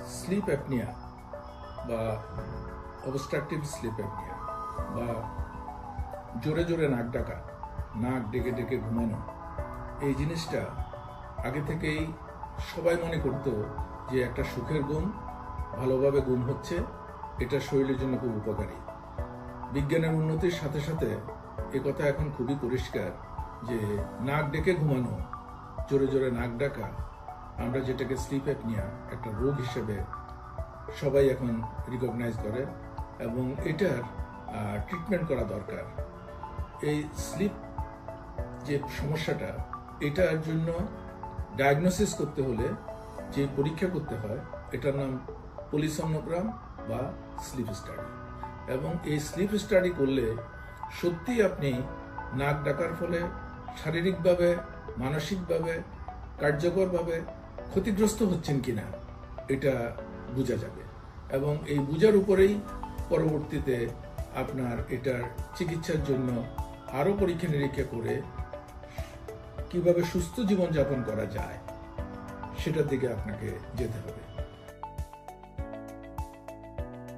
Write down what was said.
Slip apnea বা obstructive sleep apnea বা জোরে জোরে নাক ডাকা, নাক ডেকে ডেকে ঘুমানো, এই জিনিসটা আগে থেকেই সবাই মনে করত যে একটা সুখের ঘুম, ভালোভাবে ঘুম হচ্ছে, এটা শরীরের জন্য খুব উপকারী। বিজ্ঞানের উন্নতির সাথে সাথে কথা এখন খুবই পরিষ্কার যে নাক ডেকে ঘুমানো, জোরে জোরে নাক ডাকা, আমরা যেটাকে স্লিপ অ্যাপনিয়া একটা রোগ হিসেবে সবাই এখন রিকগনাইজ করে এবং এটার ট্রিটমেন্ট করা দরকার। এই স্লিপ যে সমস্যাটা, এটার জন্য ডায়াগনোসিস করতে হলে যে পরীক্ষা করতে হয় এটার নাম পলিসomnoগ্রাম বা স্লিপ স্টাডি। এবং এই স্লিপ স্টাডি করলে সত্যি আপনি নাক ডাকার ফলে শারীরিকভাবে, মানসিকভাবে, কার্যকরভাবে ক্ষতিগ্রস্ত হচ্ছেন কিনা এটা বোঝা যাবে এবং এই বোঝার উপরেই পরবর্তীতে আপনার এটার চিকিৎসার জন্য আরো পরীক্ষা নিরীক্ষা করে কিভাবে সুস্থ জীবনযাপন করা যায় সেটার দিকে আপনাকে যেতে হবে।